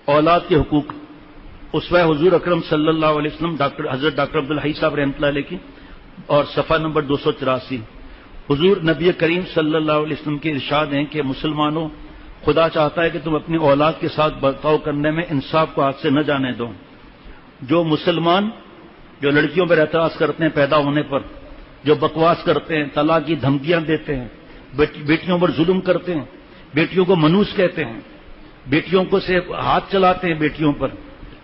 اولاد کے حقوق، اسوہ حضور اکرم صلی اللہ علیہ وسلم حضرت ڈاکٹر عبدالحی صاحب رحمۃ اللہ علیہ کی، اور صفحہ نمبر 284۔ حضور نبی کریم صلی اللہ علیہ وسلم کے ارشاد ہیں کہ مسلمانوں، خدا چاہتا ہے کہ تم اپنی اولاد کے ساتھ برتاؤ کرنے میں انصاف کو ہاتھ سے نہ جانے دو۔ جو مسلمان جو لڑکیوں پر اعتراض کرتے ہیں پیدا ہونے پر، جو بکواس کرتے ہیں، طلاق کی دھمکیاں دیتے ہیں، بیٹیوں پر ظلم کرتے ہیں، بیٹیوں کو منوس کہتے ہیں، بیٹیوں کو سے ہاتھ چلاتے ہیں، بیٹیوں پر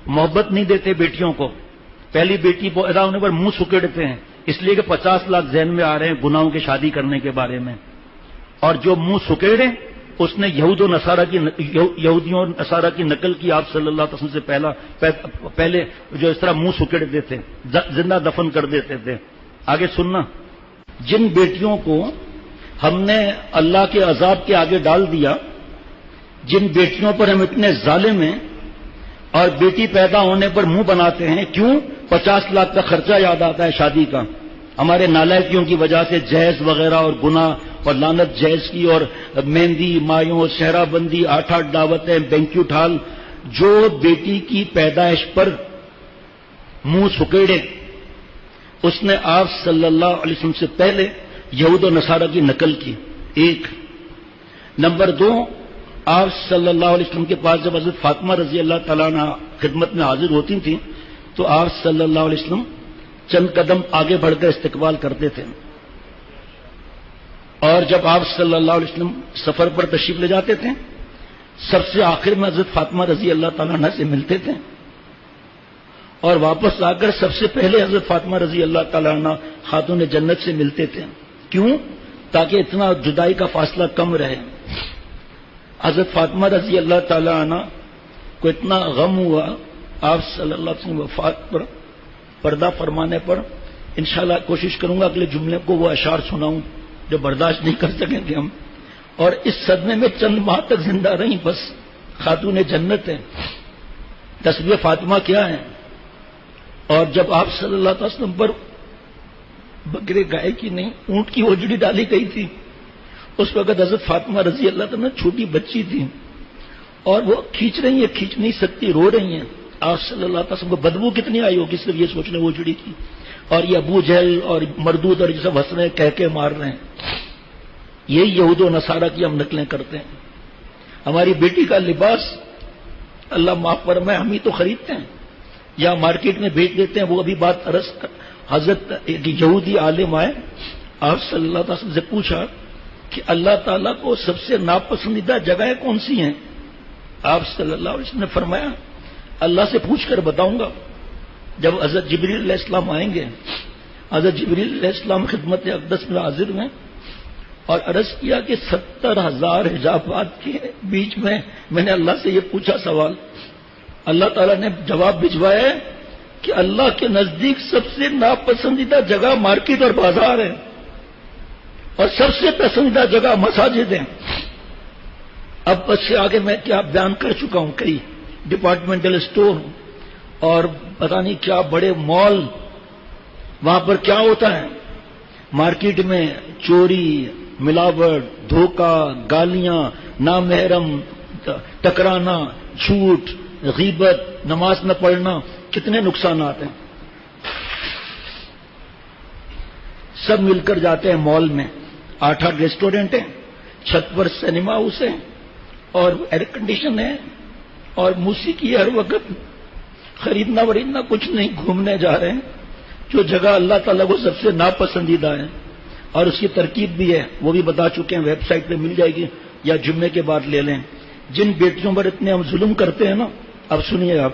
محبت نہیں دیتے، بیٹیوں کو پہلی بیٹی پیدا ہونے پر منہ سکیڑتے ہیں، اس لیے کہ 50 لاکھ ذہن میں آ رہے ہیں گناہوں کی شادی کرنے کے بارے میں۔ اور جو منہ سکیڑے اس نے یہودیوں اور نصارہ کی نقل کی آپ صلی اللہ علیہ وسلم سے پہلے جو اس طرح منہ سکیڑتے تھے، زندہ دفن کر دیتے تھے۔ آگے سننا، جن بیٹیوں کو ہم نے اللہ کے عذاب کے آگے ڈال دیا، جن بیٹیوں پر ہم اتنے ظالم ہیں اور بیٹی پیدا ہونے پر منہ بناتے ہیں، کیوں؟ 50 لاکھ کا خرچہ یاد آتا ہے شادی کا، ہمارے نالائکیوں کی وجہ سے جہیز وغیرہ اور گناہ اور لعنت جہیز کی، اور مہندی، مایوں، صحرا بندی، 8 دعوتیں، بینکیوٹ ہال۔ جو بیٹی کی پیدائش پر منہ سکیڑے اس نے آپ صلی اللہ علیہ وسلم سے پہلے یہود و نصارہ کی نقل کی، ایک۔ نمبر 2، آپ صلی اللہ علیہ وسلم کے پاس جب حضرت فاطمہ رضی اللہ تعالیٰ عنہ خدمت میں حاضر ہوتی تھیں تو آپ صلی اللہ علیہ وسلم چند قدم آگے بڑھ کر استقبال کرتے تھے، اور جب آپ صلی اللہ علیہ وسلم سفر پر تشریف لے جاتے تھے سب سے آخر میں حضرت فاطمہ رضی اللہ تعالیٰ عنہ سے ملتے تھے، اور واپس آ کر سب سے پہلے حضرت فاطمہ رضی اللہ تعالیٰ عنہ خاتون جنت سے ملتے تھے۔ کیوں؟ تاکہ اتنا جدائی کا فاصلہ کم رہے۔ حضرت فاطمہ رضی اللہ تعالیٰ عنہ کو اتنا غم ہوا آپ صلی اللہ علیہ وسلم وفات پر، پردہ فرمانے پر۔ انشاءاللہ کوشش کروں گا اگلے جملے کو وہ اشعار سناؤں جو برداشت نہیں کر سکیں گے ہم، اور اس صدمے میں چند ماہ تک زندہ رہیں، بس خاتون جنت ہیں۔ تسبیح فاطمہ کیا ہے؟ اور جب آپ صلی اللہ علیہ وسلم پر بکرے گائے کی نہیں اونٹ کی اوجڑی ڈالی گئی تھی، اس وقت حضرت فاطمہ رضی اللہ تعالیٰ چھوٹی بچی تھی، اور وہ کھینچ رہی ہیں، کھینچ نہیں سکتی، رو رہی ہیں۔ آپ صلی اللہ علیہ وسلم کو بدبو کتنی آئی ہوگی صرف یہ سوچنے اوجڑی کی، اور یہ ابو جہل اور مردود اور یہ سب ہنس رہے ہیں، کہہ کے مار رہے ہیں۔ یہی یہود و نصارہ کی ہم نقلیں کرتے ہیں۔ ہماری بیٹی کا لباس اللہ معاف فرمائے ہم ہی تو خریدتے ہیں یا مارکیٹ میں بیچ دیتے ہیں۔ وہ ابھی بات حضرت ایک یہودی عالم آئے، آپ صلی اللہ علیہ وسلم سے پوچھا کہ اللہ تعالیٰ کو سب سے ناپسندیدہ جگہیں کون سی ہیں؟ آپ صلی اللہ علیہ وسلم نے فرمایا اللہ سے پوچھ کر بتاؤں گا۔ جب حضرت جبریل علیہ السلام آئیں گے، حضرت جبریل علیہ السلام خدمت اقدس میں حاضر ہوئے اور عرض کیا کہ 70,000 حجابات کے بیچ میں نے اللہ سے یہ پوچھا سوال، اللہ تعالیٰ نے جواب بھجوایا ہے کہ اللہ کے نزدیک سب سے ناپسندیدہ جگہ مارکیٹ اور بازار ہے، اور سب سے پسندیدہ جگہ مساجد ہیں۔ اب اس سے آگے میں کیا بیان کر چکا ہوں، کئی ڈپارٹمنٹل اسٹور اور پتہ نہیں کیا بڑے مال، وہاں پر کیا ہوتا ہے؟ مارکیٹ میں چوری، ملاوٹ، دھوکہ، گالیاں، نامحرم، ٹکرانا، جھوٹ، غیبت، نماز نہ پڑھنا، کتنے نقصانات ہیں۔ سب مل کر جاتے ہیں مال میں، 8 ریسٹورینٹ ہیں، چھت پر سنیما ہاؤس ہے، اور ایئر کنڈیشن ہے، اور موسیقی ہر وقت، خریدنا وریدنا کچھ نہیں، گھومنے جا رہے ہیں جو جگہ اللہ تعالیٰ کو سب سے ناپسندیدہ ہے، اور اس کی ترکیب بھی ہے، وہ بھی بتا چکے ہیں، ویب سائٹ پہ مل جائے گی یا جمعے کے بعد لے لیں۔ جن بیٹیوں پر اتنے ہم ظلم کرتے ہیں نا، اب سنیے آپ،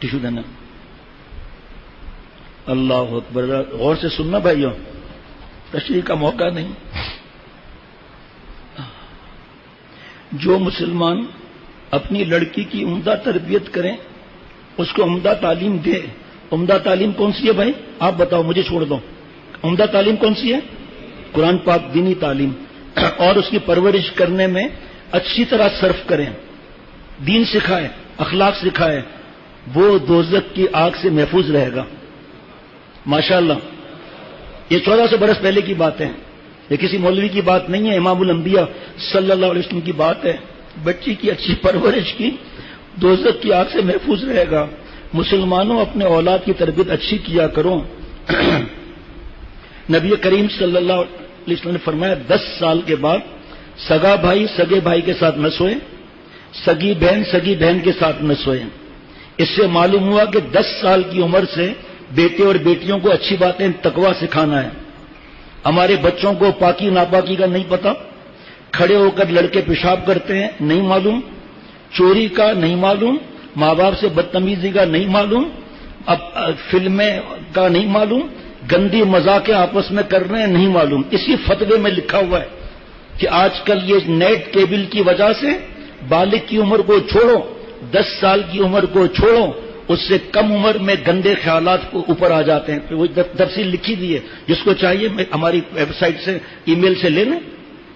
ٹشو دینا، اللہ اکبر، غور سے سننا بھائیوں، تشریح کا موقع نہیں۔ جو مسلمان اپنی لڑکی کی عمدہ تربیت کریں، اس کو عمدہ تعلیم دے۔ عمدہ تعلیم کون سی ہے بھائی؟ آپ بتاؤ، مجھے چھوڑ دو۔ عمدہ تعلیم کون سی ہے؟ قرآن پاک دینی تعلیم، اور اس کی پرورش کرنے میں اچھی طرح صرف کریں، دین سکھائے، اخلاق سکھائے، وہ دوزخ کی آگ سے محفوظ رہے گا۔ ماشاءاللہ، یہ 1400 برس پہلے کی باتیں ہیں، یہ کسی مولوی کی بات نہیں ہے، امام الانبیاء صلی اللہ علیہ وسلم کی بات ہے۔ بچی کی اچھی پرورش کی دوزخ کی آگ سے محفوظ رہے گا۔ مسلمانوں اپنے اولاد کی تربیت اچھی کیا کرو۔ نبی کریم صلی اللہ علیہ وسلم نے فرمایا 10 سال کے بعد سگا بھائی سگے بھائی کے ساتھ نہ سوئے، سگی بہن کے ساتھ نہ سوئے۔ اس سے معلوم ہوا کہ 10 سال کی عمر سے بیٹے اور بیٹیوں کو اچھی باتیں تقویٰ سکھانا ہے۔ ہمارے بچوں کو پاکی ناپاکی کا نہیں پتا، کھڑے ہو کر لڑکے پیشاب کرتے ہیں نہیں معلوم، چوری کا نہیں معلوم، ماں باپ سے بدتمیزی کا نہیں معلوم، اب فلمیں کا نہیں معلوم، گندی مذاق آپس میں کر رہے ہیں نہیں معلوم۔ اسی فتوے میں لکھا ہوا ہے کہ آج کل یہ نیٹ کیبل کی وجہ سے بالغ کی عمر کو چھوڑو، 10 سال کی عمر کو چھوڑو، اس سے کم عمر میں گندے خیالات کو اوپر آ جاتے ہیں۔ وہ تفصیل لکھی دی ہے، جس کو چاہیے ہماری ویب سائٹ سے ای میل سے لے لیں،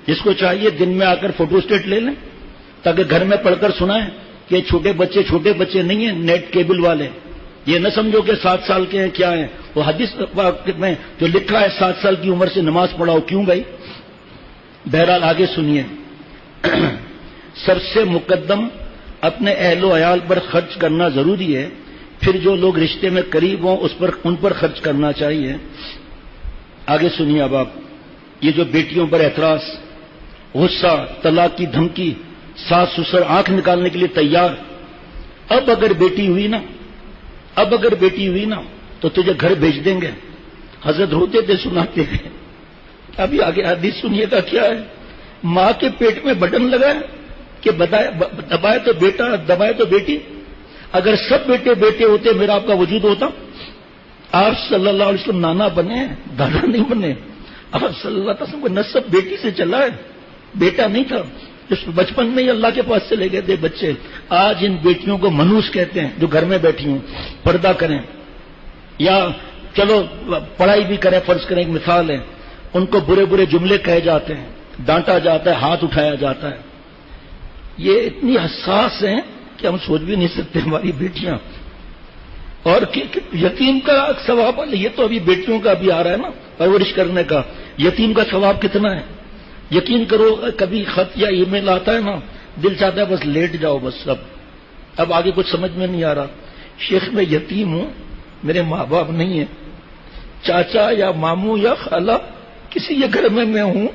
جس کو چاہیے دن میں آ کر فوٹو اسٹیٹ لے لیں تاکہ گھر میں پڑھ کر سنائیں کہ چھوٹے بچے نہیں ہیں نیٹ کیبل والے۔ یہ نہ سمجھو کہ 7 سال کے ہیں کیا ہیں، وہ حدیث میں جو لکھا ہے 7 سال کی عمر سے نماز پڑھاؤ، کیوں بھائی؟ بہرحال آگے سنیے۔ سب سے مقدم اپنے اہل و عیال پر خرچ کرنا ضروری ہے، پھر جو لوگ رشتے میں قریب ہوں ان پر خرچ کرنا چاہیے۔ آگے سنیے اب آپ، یہ جو بیٹیوں پر اعتراض، غصہ، طلاق کی دھمکی، ساس سسر آنکھ نکالنے کے لیے تیار، اب اگر بیٹی ہوئی نا تو تجھے گھر بھیج دیں گے۔ حضرت روتے تھے سناتے ہیں۔ ابھی آگے حدیث سنیے گا کیا ہے۔ ماں کے پیٹ میں بٹن لگا ہے کہ دبائے تو بیٹا دبائے تو بیٹی، اگر سب بیٹے ہوتے میرا آپ کا وجود ہوتا۔ آپ صلی اللہ علیہ وسلم نانا بنے، دادا نہیں بنے۔ آپ صلی اللہ علیہ وسلم کو نسب بیٹی سے چلا ہے، بیٹا نہیں تھا۔ جس بچپن میں ہی اللہ کے پاس چلے گئے تھے بچے۔ آج ان بیٹیوں کو منوس کہتے ہیں جو گھر میں بیٹھی ہوں، پردہ کریں یا چلو پڑھائی بھی کریں، فرض کریں، ایک مثال ہے، ان کو برے جملے کہے جاتے ہیں، ڈانٹا جاتا ہے، ہاتھ اٹھایا جاتا ہے۔ یہ اتنی حساس ہیں کہ ہم سوچ بھی نہیں سکتے ہماری بیٹیاں۔ اور یتیم کا ثواب، یہ تو ابھی بیٹیوں کا بھی آ رہا ہے نا پرورش کرنے کا، یتیم کا ثواب کتنا ہے؟ یقین کرو کبھی خط یا ای میل آتا ہے نا، دل چاہتا ہے بس لیٹ جاؤ بس۔ اب آگے کچھ سمجھ میں نہیں آ رہا۔ شیخ میں یتیم ہوں، میرے ماں باپ نہیں ہیں، چاچا یا ماموں یا خالہ کسی کے گھر میں ہوں،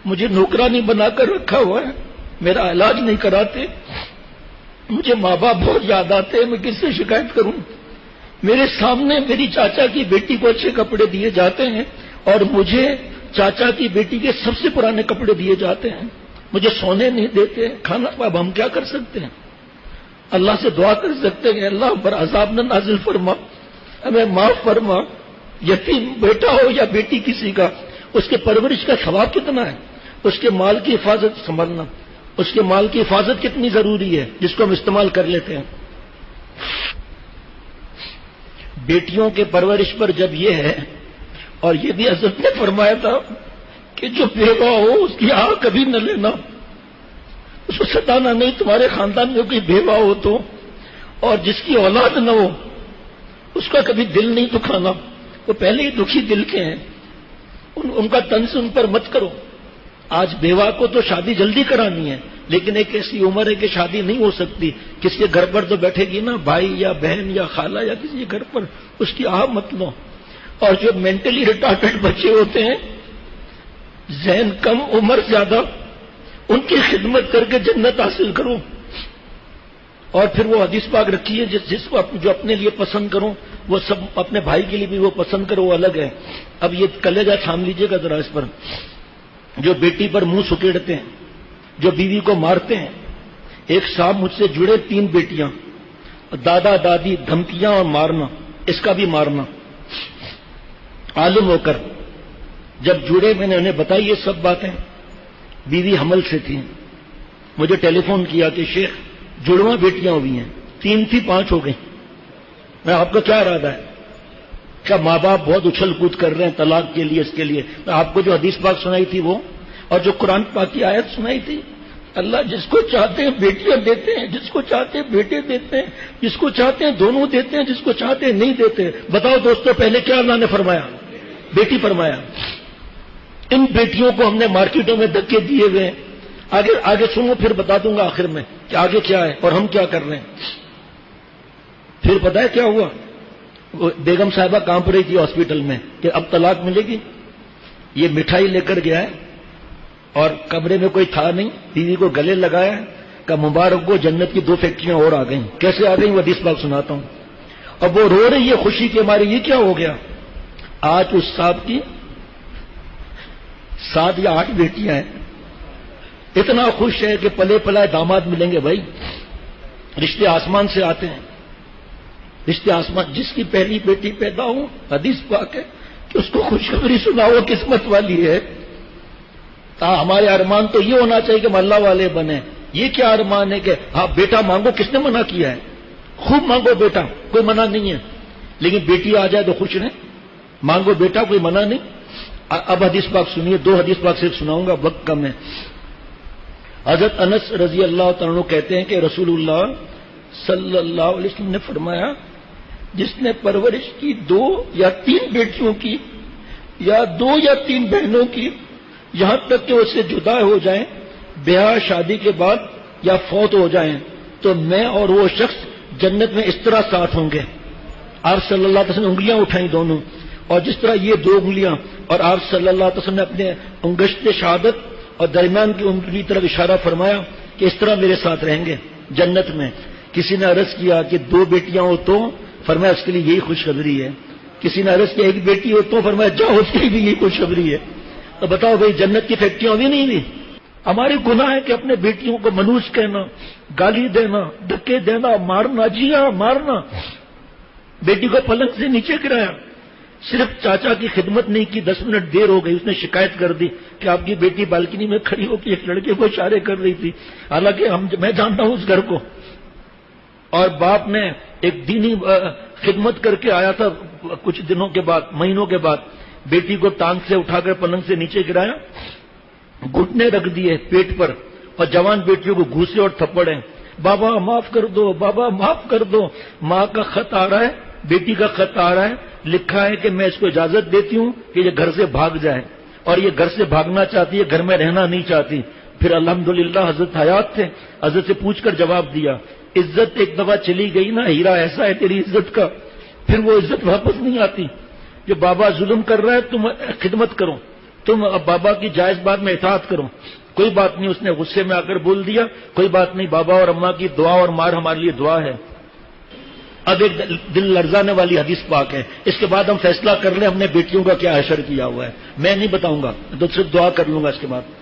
مجھے نوکرانی بنا کر رکھا ہوا ہے، میرا علاج نہیں کراتے، مجھے ماں باپ بہت یاد آتے ہیں، میں کس سے شکایت کروں؟ میرے سامنے میری چاچا کی بیٹی کو اچھے کپڑے دیے جاتے ہیں اور مجھے چاچا کی بیٹی کے سب سے پرانے کپڑے دیے جاتے ہیں، مجھے سونے نہیں دیتے، کھانا۔ اب ہم کیا کر سکتے ہیں؟ اللہ سے دعا کر سکتے ہیں اللہ پر عذاب نہ نازل فرما، ہمیں معاف فرما۔ یتیم بیٹا ہو یا بیٹی کسی کا، اس کے پرورش کا ثواب کتنا ہے؟ اس کے مال کی حفاظت سنبھلنا، اس کے مال کی حفاظت کتنی ضروری ہے جس کو ہم استعمال کر لیتے ہیں۔ بیٹیوں کے پرورش پر جب یہ ہے، اور یہ بھی حضرت نے فرمایا تھا کہ جو بیوہ ہو اس کی آہ کبھی نہ لینا، اس کو ستانا نہیں۔ تمہارے خاندان میں کوئی بیوہ ہو تو، اور جس کی اولاد نہ ہو اس کا کبھی دل نہیں دکھانا، وہ پہلے ہی دکھی دل کے ہیں، ان کا طنز ان پر مت کرو۔ آج بیوہ کو تو شادی جلدی کرانی ہے، لیکن ایک ایسی عمر ہے کہ شادی نہیں ہو سکتی، کسی کے گھر پر تو بیٹھے گی نا، بھائی یا بہن یا خالہ یا کسی کے گھر پر، اس کی آہ مت لو۔ اور جو مینٹلی ریٹارڈڈ بچے ہوتے ہیں، ذہن کم عمر زیادہ، ان کی خدمت کر کے جنت حاصل کرو۔ اور پھر وہ حدیث پاک رکھی ہے، جس کو جو اپنے لیے پسند کرو وہ سب اپنے بھائی کے لیے بھی وہ پسند کرو، وہ الگ ہے۔ اب یہ کلیجہ تھام لیجئے گا ذرا اس پر۔ جو بیٹی پر منہ سکیڑتے ہیں، جو بیوی کو مارتے ہیں۔ ایک صاحب مجھ سے جڑے 3 بیٹیاں، دادا دادی، دھمکیاں اور مارنا، اس کا بھی مارنا۔ عالم ہو کر جب جڑے میں نے انہیں بتائی یہ سب باتیں، بیوی حمل سے تھی، مجھے ٹیلی فون کیا کہ شیخ جڑواں بیٹیاں ہوئی ہیں، 3 تھی 5 ہو گئی، میں آپ کا کیا ارادہ ہے؟ کیا ماں باپ بہت اچھل کود کر رہے ہیں طلاق کے لیے، اس کے لیے؟ میں آپ کو جو حدیث پاک سنائی تھی وہ، اور جو قرآن پاک کی آیت سنائی تھی، اللہ جس کو چاہتے ہیں بیٹیاں دیتے ہیں، جس کو چاہتے ہیں بیٹے دیتے ہیں، جس کو چاہتے ہیں دونوں دیتے ہیں، جس کو چاہتے ہیں نہیں دیتے۔ بتاؤ دوستو، پہلے کیا اللہ نے فرمایا؟ بیٹی فرمایا۔ ان بیٹیوں کو ہم نے مارکیٹوں میں دھکے دیے ہوئے ہیں. آگے سنو پھر بتا دوں گا آخر میں کہ آگے کیا ہے اور ہم کیا کر رہے ہیں. پھر پتہ ہے کیا ہوا؟ بیگم صاحبہ کانپ رہی تھی ہاسپٹل میں کہ اب طلاق ملے گی. یہ مٹھائی لے کر گیا ہے اور کمرے میں کوئی تھا نہیں, بیوی کو گلے لگایا کہ مبارک کو جنت کی 2 فیکٹریاں اور آ گئیں. کیسے آ گئیں وہ حدیث پاک سناتا ہوں. اب وہ رو رہی ہے خوشی کے مارے, یہ کیا ہو گیا؟ آج اس صاحب کی 7 یا 8 بیٹیاں ہیں. اتنا خوش ہے کہ پلے پلائے داماد ملیں گے. بھائی رشتے آسمان سے آتے ہیں, رشتے آسمان. جس کی پہلی بیٹی پیدا ہو حدیث پاک ہے کہ اس کو خوشخبری سناؤ, قسمت والی ہے. ہمارے ارمان تو یہ ہونا چاہیے کہ ہم اللہ والے بنے. یہ کیا ارمان ہے کہ ہاں بیٹا مانگو, کس نے منع کیا ہے؟ خوب مانگو بیٹا, کوئی منع نہیں ہے, لیکن بیٹی آ جائے تو خوش رہیں. مانگو بیٹا, کوئی منع نہیں. اب حدیث پاک سنیے, 2 حدیث پاک صرف سناؤں گا, وقت کم ہے. حضرت انس رضی اللہ تعالیٰ عنہ کہتے ہیں کہ رسول اللہ صلی اللہ علیہ وسلم نے فرمایا, جس نے پرورش کی 2 یا 3 بیٹیوں کی یا 2 یا 3 بہنوں کی, یہاں تک کہ اس سے جدا ہو جائیں بیاہ شادی کے بعد یا فوت ہو جائیں, تو میں اور وہ شخص جنت میں اس طرح ساتھ ہوں گے. آپ صلی اللہ علیہ وسلم نے انگلیاں اٹھائیں دونوں, اور جس طرح یہ 2 انگلیاں, اور آپ صلی اللہ علیہ وسلم نے اپنے انگشت شہادت اور درمیان کی انگلی طرف اشارہ فرمایا کہ اس طرح میرے ساتھ رہیں گے جنت میں. کسی نے عرض کیا کہ 2 بیٹیاں ہو تو, فرمایا اس کے لیے یہی خوشخبری ہے. کسی نے عرض کیا 1 بیٹی ہو تو, فرمایا جاؤ اس کے لیے بھی یہی خوشخبری ہے. تو بتاؤ بھائی جنت کی فیکٹریاں بھی نہیں ہوئی. ہماری گناہ ہے کہ اپنے بیٹیوں کو منوس کہنا, گالی دینا, دھکے دینا, مارنا, جی ہاں مارنا. بیٹی کو پلنگ سے نیچے گرایا, صرف چاچا کی خدمت نہیں کی, 10 منٹ دیر ہو گئی, اس نے شکایت کر دی کہ آپ کی بیٹی بالکنی میں کھڑی ہو کے ایک لڑکے کو اشارے کر رہی تھی. حالانکہ میں جانتا ہوں اس گھر کو. اور باپ نے ایک دینی خدمت کر کے آیا تھا, کچھ دنوں کے بعد, مہینوں کے بعد, بیٹی کو ٹانگ سے اٹھا کر پلنگ سے نیچے گرایا, گھٹنے رکھ دیے پیٹ پر, اور جوان بیٹیوں کو گھوسے اور تھپڑ ہیں. بابا معاف کر دو, بابا معاف کر دو. ماں کا خط آ رہا ہے, بیٹی کا خط آ رہا ہے, لکھا ہے کہ میں اس کو اجازت دیتی ہوں کہ یہ گھر سے بھاگ جائے, اور یہ گھر سے بھاگنا چاہتی ہے, گھر میں رہنا نہیں چاہتی. پھر الحمدللہ حضرت حیات تھے, حضرت سے پوچھ کر جواب دیا, عزت ایک دفعہ چلی گئی نا, ہیرا ایسا ہے تیری عزت کا, پھر وہ عزت واپس نہیں آتی. جو بابا ظلم کر رہا ہے تم خدمت کرو, تم اب بابا کی جائز بات میں اطاعت کرو. کوئی بات نہیں, اس نے غصے میں آ کر بول دیا, کوئی بات نہیں, بابا اور اماں کی دعا اور مار ہمارے لیے دعا ہے. اب ایک دل لرزانے والی حدیث پاک ہے, اس کے بعد ہم فیصلہ کر لیں ہم نے بیٹیوں کا کیا حشر کیا ہوا ہے. میں نہیں بتاؤں گا, تو صرف دعا کر لوں گا اس کے بعد.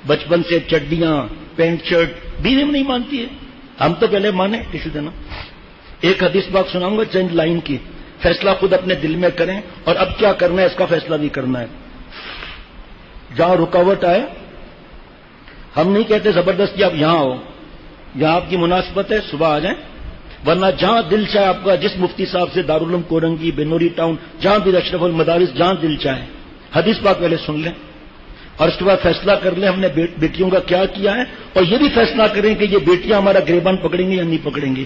بچپن سے چڈیاں, پینٹ شرٹ بیوی میں نہیں مانتی ہے, ہم تو پہلے مانے کسی دن. ایک حدیث پاک سناؤں گا چند لائن کی, فیصلہ خود اپنے دل میں کریں, اور اب کیا کرنا ہے اس کا فیصلہ بھی کرنا ہے. جہاں رکاوٹ آئے, ہم نہیں کہتے زبردستی آپ یہاں ہو, جہاں آپ کی مناسبت ہے صبح آ جائیں, ورنہ جہاں دل چاہے آپ کا, جس مفتی صاحب سے دارالعلوم کورنگی, بنوری ٹاؤن, جہاں بھی اشرف المدارس, جہاں دل چاہے حدیث پاک پہلے سن لیں, اور اس کے بعد فیصلہ کر لیں ہم نے بیٹیوں کا کیا کیا ہے, اور یہ بھی فیصلہ کریں کہ یہ بیٹیاں ہمارا گریبان پکڑیں گی یا نہیں پکڑیں گی.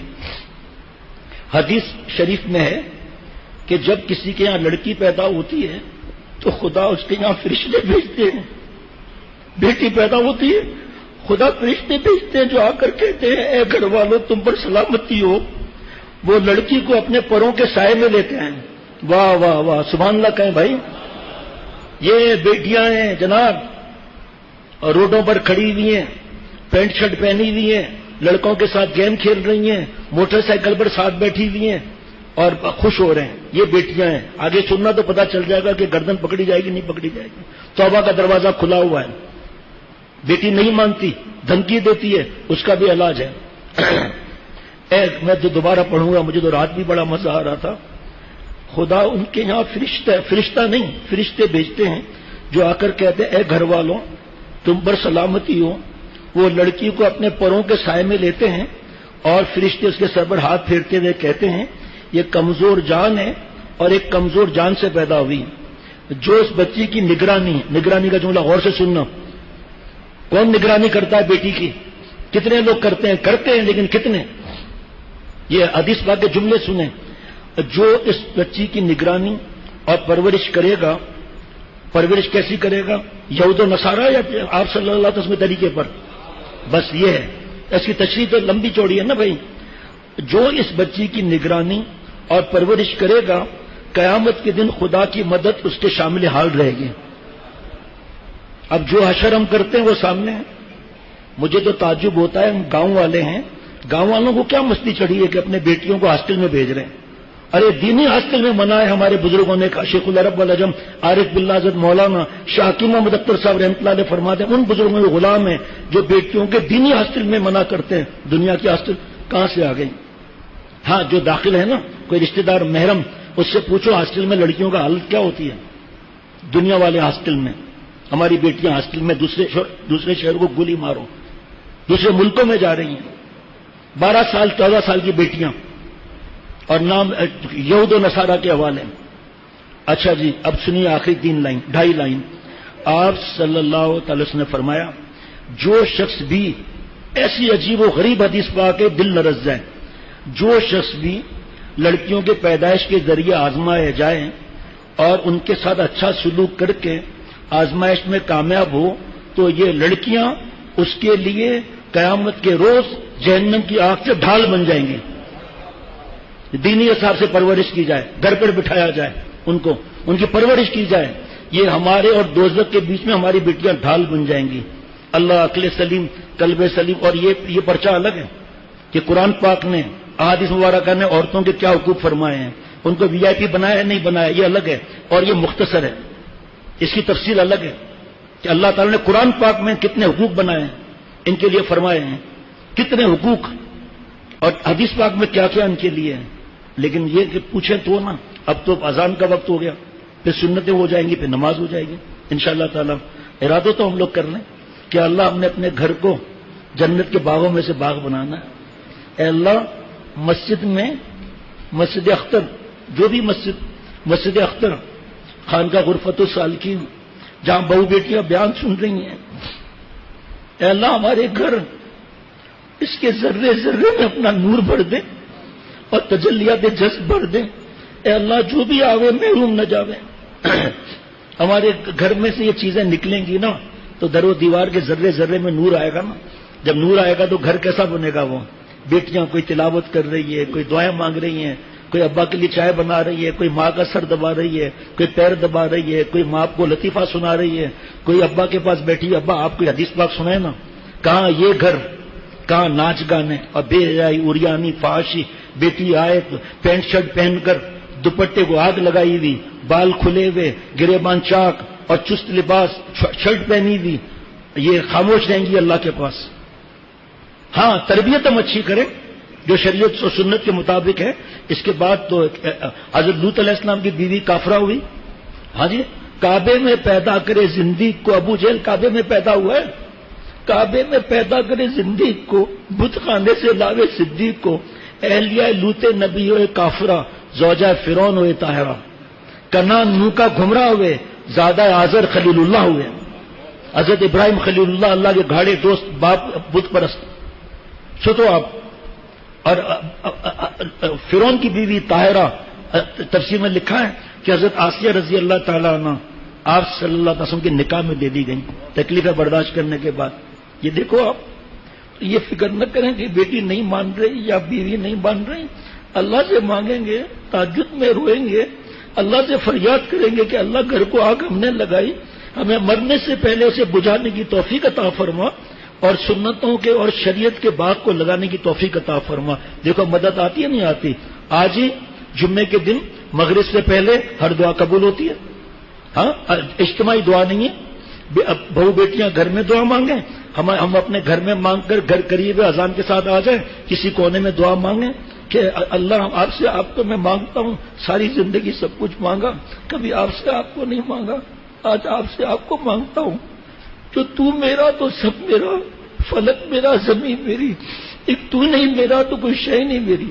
حدیث شریف میں ہے کہ جب کسی کے یہاں لڑکی پیدا ہوتی ہے تو خدا اس کے یہاں فرشتے بھیجتے ہیں. بیٹی پیدا ہوتی ہے, خدا فرشتے بھیجتے ہیں جو آ کر کہتے ہیں اے گھر والوں تم پر سلامتی ہو. وہ لڑکی کو اپنے پروں کے سائے میں لیتے ہیں. واہ واہ واہ, سبحان اللہ کہیں بھائی. یہ بیٹیاں ہیں جناب, اور روڈوں پر کھڑی ہوئی ہیں, پینٹ شرٹ پہنی ہوئی ہیں, لڑکوں کے ساتھ گیم کھیل رہی ہیں, موٹر سائیکل پر ساتھ بیٹھی ہوئی ہیں اور خوش ہو رہے ہیں. یہ بیٹیاں ہیں. آگے سننا تو پتہ چل جائے گا کہ گردن پکڑی جائے گی نہیں پکڑی جائے گی. توبہ کا دروازہ کھلا ہوا ہے. بیٹی نہیں مانتی, دھمکی دیتی ہے, اس کا بھی علاج ہے. میں تو دوبارہ پڑھوں گا, مجھے تو رات بھی بڑا مزہ آ رہا تھا. خدا ان کے یہاں فرشتہ نہیں فرشتے بھیجتے ہیں جو آ کر کہتے ہیں اے گھر والوں تم پر سلامتی ہو. وہ لڑکی کو اپنے پروں کے سائے میں لیتے ہیں, اور فرشتے اس کے سر پر ہاتھ پھیرتے ہوئے کہتے ہیں یہ کمزور جان ہے, اور ایک کمزور جان سے پیدا ہوئی, جو اس بچی کی نگرانی کا جملہ غور سے سننا. کون نگرانی کرتا ہے بیٹی کی؟ کتنے لوگ کرتے ہیں لیکن کتنے؟ یہ حدیث پاک کے جملے سنیں. جو اس بچی کی نگرانی اور پرورش کرے گا، پرورش کیسی کرے گا؟ یہود و نصارہ یا آپ صلی اللہ علیہ وسلم طریقے پر؟ بس یہ ہے، اس کی تشریح تو لمبی چوڑی ہے نا بھائی. جو اس بچی کی نگرانی اور پرورش کرے گا، قیامت کے دن خدا کی مدد اس کے شامل حال رہے گی. اب جو حشر ہم کرتے ہیں وہ سامنے ہے. مجھے تو تعجب ہوتا ہے، ہم گاؤں والے ہیں، گاؤں والوں کو کیا مستی چڑھی ہے کہ اپنے بیٹیوں کو ہاسٹل میں بھیج رہے ہیں. ارے دینی ہاسٹل میں منع ہے. ہمارے بزرگوں نے کہا، شیخ العرب والعجم عارف باللہ حضرت مولانا شاہ حکیم محمد اختر صاحب رحمۃ اللہ علیہ فرماتے ہیں، ان بزرگوں کے غلام ہیں جو بیٹیوں کے دینی ہاسٹل میں منع کرتے ہیں. دنیا کی ہاسٹل کہاں سے آ گئی؟ ہاں جو داخل ہے نا، کوئی رشتہ دار محرم، اس سے پوچھو ہاسٹل میں لڑکیوں کا حالت کیا ہوتی ہے. دنیا والے ہاسٹل میں، ہماری بیٹیاں ہاسٹل میں دوسرے شہر کو گولی مارو، دوسرے ملکوں میں جا رہی ہیں. 12 سال 14 سال کی بیٹیاں، اور نام یہود و نصارہ کے حوالے. اچھا جی، اب سنیے آخری 2.5 لائن. آپ صلی اللہ تعالی وسلم نے فرمایا، جو شخص بھی ایسی عجیب و غریب حدیث پا کے دل لرز جائے، جو شخص بھی لڑکیوں کے پیدائش کے ذریعے آزمائے جائیں اور ان کے ساتھ اچھا سلوک کر کے آزمائش میں کامیاب ہو، تو یہ لڑکیاں اس کے لیے قیامت کے روز جہنم کی آگ سے ڈھال بن جائیں گی. دینی حساب سے پرورش کی جائے، گھر پر بٹھایا جائے، ان کی پرورش کی جائے، یہ ہمارے اور دوزخ کے بیچ میں ہماری بیٹیاں ڈھال بن جائیں گی. اللہ عقل سلیم، قلب سلیم. اور یہ پرچہ الگ ہے کہ قرآن پاک نے، احادیث مبارکہ نے عورتوں کے کیا حقوق فرمائے ہیں، ان کو VIP بنایا ہے نہیں بنایا، یہ الگ ہے. اور یہ مختصر ہے، اس کی تفصیل الگ ہے کہ اللہ تعالیٰ نے قرآن پاک میں کتنے حقوق بنائے ہیں، ان کے لیے فرمائے ہیں کتنے حقوق، اور حدیث پاک میں کیا کیا ان کے لیے ہے. لیکن یہ کہ پوچھیں تو نا، اب تو اذان کا وقت ہو گیا، پھر سنتیں ہو جائیں گی، پھر نماز ہو جائے گی انشاءاللہ تعالی. ارادہ تو ہم لوگ کر لیں کہ اللہ ہم نے اپنے گھر کو جنت کے باغوں میں سے باغ بنانا ہے. اے اللہ، مسجد میں، مسجد اختر، جو بھی مسجد اختر، خانقاہ غرفت السالکین، جہاں بہو بیٹیاں بیان سن رہی ہیں، اے اللہ ہمارے گھر اس کے ذرے ذرے میں اپنا نور بھر دے اور تجلیات جذب بھر دے. اے اللہ جو بھی آوے محروم نہ جاوے. ہمارے گھر میں سے یہ چیزیں نکلیں گی نا تو در و دیوار کے ذرے ذرے میں نور آئے گا نا. جب نور آئے گا تو گھر کیسا بنے گا؟ وہ بیٹیاں کوئی تلاوت کر رہی ہے، کوئی دعائیں مانگ رہی ہیں، کوئی ابا کے لیے چائے بنا رہی ہے، کوئی ماں کا سر دبا رہی ہے، کوئی پیر دبا رہی ہے، کوئی ماں کو لطیفہ سنا رہی ہے، کوئی ابا کے پاس بیٹھی، ابا آپ کوئی حدیث پاک سنائے نا. کہاں یہ گھر، کہاں ناچ گانے اور بے حیائی، اریانی، فحاشی. بیٹی آئے تو پینٹ شرٹ پہن کر دوپٹے کو آگ لگائی ہوئی، بال کھلے ہوئے، گریبان چاک اور چست لباس، شرٹ پہنی ہوئی، یہ خاموش رہیں گی اللہ کے پاس. ہاں تربیت ہم اچھی کریں جو شریعت و سنت کے مطابق ہے. اس کے بعد تو حضرت لوط علیہ السلام کی بیوی کافرہ ہوئی. ہاں جی، کعبے میں پیدا کرے زندگی کو. ابو جہل کعبے میں پیدا ہوا ہے. کعبے میں پیدا کرے زندگی کو، بت خانے سے لاوے صدیق کو. اہلیہ لوط نبی ہوئے کافرہ، زوجہ فرعون ہوئے طاہرہ. کنان نو کا گھمراہ ہوئے، زادہ آزر خلیل اللہ ہوئے. حضرت ابراہیم خلیل اللہ، اللہ کے گھاڑے دوست، باپ بت پرست. سوچو آپ. اور فرعون کی بیوی طاہرہ، تفسیر میں لکھا ہے کہ حضرت آسیہ رضی اللہ تعالیٰ عنہ آپ صلی اللہ علیہ وسلم کے نکاح میں دے دی گئی تکلیفیں برداشت کرنے کے بعد. یہ دیکھو آپ، یہ فکر نہ کریں کہ بیٹی نہیں مان رہی یا بیوی نہیں مان رہی. اللہ سے مانگیں گے، تہجد میں روئیں گے، اللہ سے فریاد کریں گے کہ اللہ گھر کو آگ ہم نے لگائی، ہمیں مرنے سے پہلے اسے بجھانے کی توفیق عطا فرما اور سنتوں کے اور شریعت کے باغ کو لگانے کی توفیق عطا فرما. دیکھو مدد آتی ہے نہیں آتی. آج ہی جمعے کے دن مغرب سے پہلے ہر دعا قبول ہوتی ہے. ہاں اجتماعی دعا نہیں ہے. بہو بیٹیاں گھر میں دعا مانگیں، ہم اپنے گھر میں مانگ کر گھر قریب اذان کے ساتھ آ جائیں، کسی کونے میں دعا مانگیں کہ اللہ آپ سے آپ کو میں مانگتا ہوں، ساری زندگی سب کچھ مانگا، کبھی آپ سے آپ کو نہیں مانگا، آج آپ سے آپ کو مانگتا ہوں. جو تو میرا تو سب میرا، فلک میرا، زمین میری، ایک تو نہیں میرا تو کوئی شے نہیں میری.